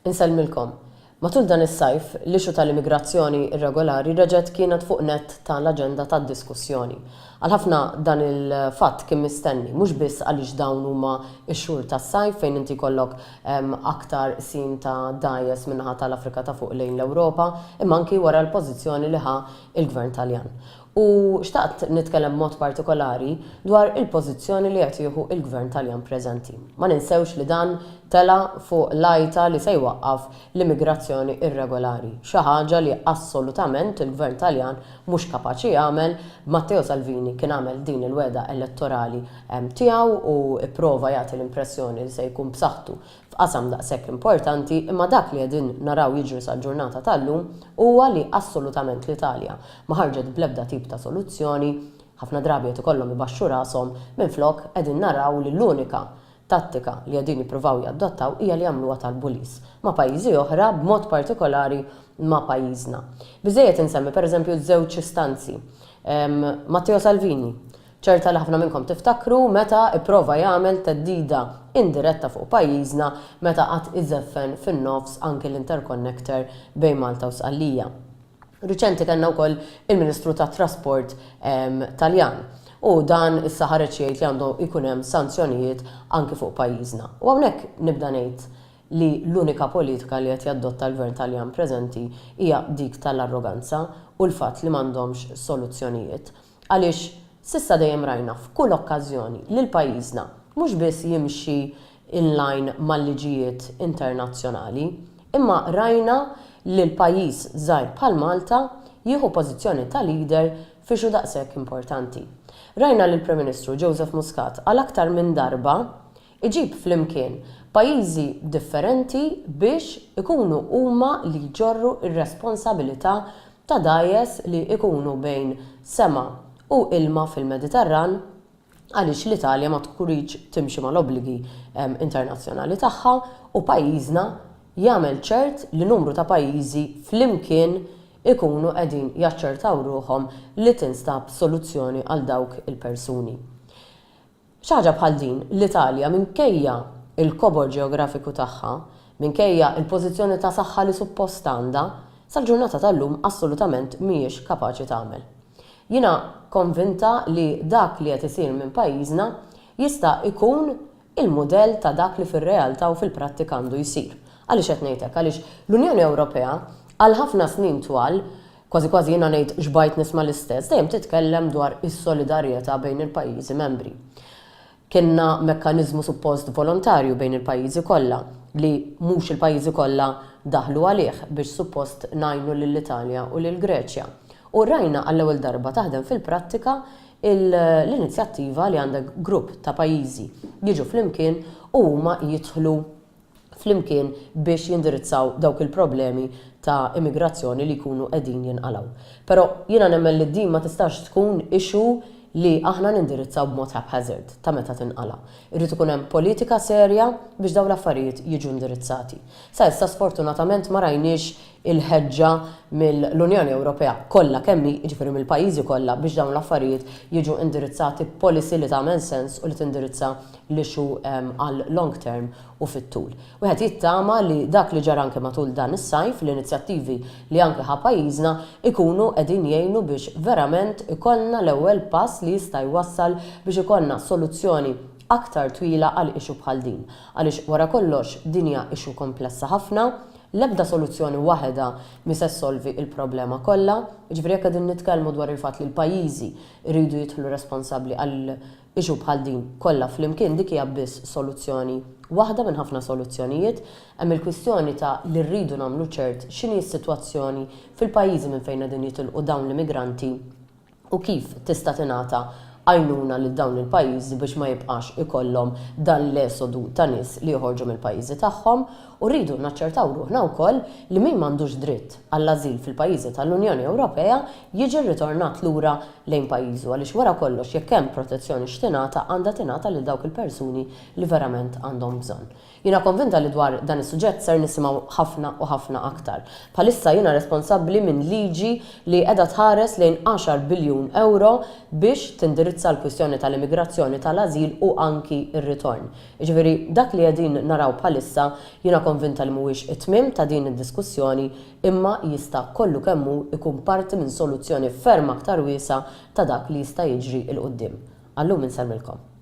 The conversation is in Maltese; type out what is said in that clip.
Insellmilkom. Matul dan is-sajf, l-ixu tal-immigrazzjoni irregolari reġgħet kienet fuq nett tal-aġenda tad-diskussjoni. Għal ħafna dan il-fatt kien mistenni, mhux biss għaliex dawn huma x-xhur tas-sajf fejn inti jkollok aktar sim ta' dajes minnaħa tal-Afrika ta' fuq lejn l-Ewropa, imma anki wara l-pożizzjoni li ħa il-Gvern Taljan. U xtaqt nitkellem mod partikolari dwar il-pożizzjoni li qed jieħu il-Gvern Taljan preżenti. Ma ninsewx li dan tela fuq l-għajta li se jwaqqaf l-immigrazzjoni irregolari. Xi ħaġa li assolutament il-Gvern Taljan mhux kapaċi jagħmel. Matteo Salvini kien għamel din il-weda elettorali tiegħu u ipprova jagħti l-impressjoni li se jkun b'saħħtu f'qasam daqshekk importanti, imma dak li qegħdin naraw jiġri sal-ġurnata tal-lum huwa li assolutament l-Italja ma ħarġet bl-ebda tip ta' soluzzjoni, ħafna drabi qed ikollhom ibaxxu rashom minflok qegħdin naraw li l-unika tattika li qegħdin jippruvaw jaddottaw hija li jagħmluha tal-bulis ma' pajjiżi oħra b'mod partikolari ma' pajjiżna. Biżejjed insemmi pereżempju żewġ istanzi. Matteo Salvini, ċerta li ħafna minnkom tiftakru meta ipprova jagħmel teddida indiretta fuq pajjiżna meta qatt iżeffen fin-nofs anke l-interconnector bejn Malta u Sqallija. Riċenti kellna wkoll il-Ministru tat-Trasport Taljan u dan issa ħareġ jgħid li għandu jkun hemm sanzjonijiet anke fuq pajjiżna. U hawnhekk nibda ngħid li l-unika politika li qed jadotta l-Gvern Taljan preżenti hija dik tal-arroganza u l-fatt li m'għandhomx soluzzjonijiet. Għaliex sissa dejjem rajna f'kull okkażjoni li l-pajjiżna mhux biss jimxi in-line mal-liġijiet internazzjonali, imma rajna li l-pajjiż żgħir bħal Malta jieħu pożizzjoni ta' leader fi xi daqshekk importanti. Rajna li l-Prim Ministru Joseph Muscat għal aktar minn darba iġib flimkien pajjiżi differenti biex ikunu huma li jġorru ir-responsabilità ta' dajes li ikunu bejn sema u ilma fil-Mediterran għaliex l-Italja ma tkunx timxi mal-obbligi internazzjonali tagħha u pajjiżna jagħmel ċert li numru ta' pajjiżi flimkien ikunu qegħdin jaċċertaw ruhom li tinstab soluzzjoni għal dawk il-persuni. Xi ħaġa bħal din l-Italja minkejja il-kobor ġeografiku tagħha, minkejja il-pożizzjoni ta' saħħa li suppost għandha, sal-ġurnata tal-lum assolutament mhijiex kapaċi tagħmel. Jiena konvinta li dak li qed isir minn pajjiżna jista' ikun il-mudell ta' dak li fir-realtà u fil-prattika għandu jsir. Għaliex qed ngħidlek, għaliex l-Unjoni Ewropea għal ħafna snin twal, kważi jiena ngħid xbajt nisma' l-istess, dejjem titkellem dwar is-solidarjetà bejn il-pajjiżi membri. Kienna mekkaniżmu suppost volontarju bejn il-pajjiżi kollha li mhux il-pajjiżi kollha daħlu għalih biex suppost ngħinu lill-Italja u lill-Greċja. U rajna għall-ewwel darba taħdem fil-prattika l-inizjattiva li għandek grupp ta' pajjiżi jiġu flimkien u huma jidħlu flimkien biex jindirizzaw dawk il-problemi ta' immigrazzjoni li jkunu qegħdin jinqalgħu. Però jiena nemmen li din ma tistax tkun issue li aħna nindirizzaw b'mod haphazard ta' meta tinqala'. Irrid ikun hemm politika serja biex dawn l-affarijiet jiġu indirizzati. Sa issa sfortunatament ma rajniex il-ħeġġa mill-Unjoni Ewropea kollha kemm jiġifieri mill-pajjiżi kollha biex dawn l-affarijiet jiġu indirizzati policy li tagħmel sens u li tindirizza l-issue għal long term u fit-tul. Wieħed jittama li dak li ġara anke matul dan is-sajf l-inizjattivi li anke ħa pajjiżna ikunu qegħdin jgħinu biex verament ikollna l-ewwel pass li jista' jwassal biex ikollna soluzzjoni aktar twila għal issue bħal din. Għaliex wara kollox din hija issue komplessa ħafna, l-ebda soluzzjoni waħda mi se solvi il-problema kollha, jiġifieri jekk qegħdin nitkellmu dwar il-fatt li l-pajjiżi jridu jidħlu responsabbli għal issue bħal din kollha flimkien dik hija biss soluzzjoni waħda minn ħafna soluzzjonijiet, hemm il-kwistjoni ta' li rridu nagħmlu ċert x'inhi s-sitwazzjoni fil-pajjiżi minn fejn qegħdin jitilqu dawn l-immigranti u kif tista' tingħata għajnuna lil dawn il-pajjiżi biex ma jibqax ikollhom dan l-esodu ta' nies li joħorġu mill-pajjiżi tagħhom u rridu naċċertaw ruħna wkoll li min m'għandux dritt għall-ażil fil-pajjiżi tal-Unjoni Ewropea jiġi rritornat lura lejn pajjiżu għaliex wara kollox jekk hemm protezzjoni x'tingħata għandha tingħata lil dawk il-persuni li verament għandhom bżonn. Jiena konvinta li dwar dan is-suġġett ser nisimgħu ħafna u ħafna aktar. Bħalissa jiena responsabbli minn liġi li qiegħda tħares lejn 10 biljun euro biex tindirizza l-kwistjoni tal-immigrazzjoni tal-ażil u anki r-ritorn. Jiġifieri dak li qegħdin naraw bħalissa jiena konvinta li mhuwiex it-tmiem ta' din id-diskussjoni imma jista' kollu kemmu ikun parti minn soluzzjoni ferm aktar wiesa' ta' dak li jista' jiġri l qudiem. Allum insemmilkom.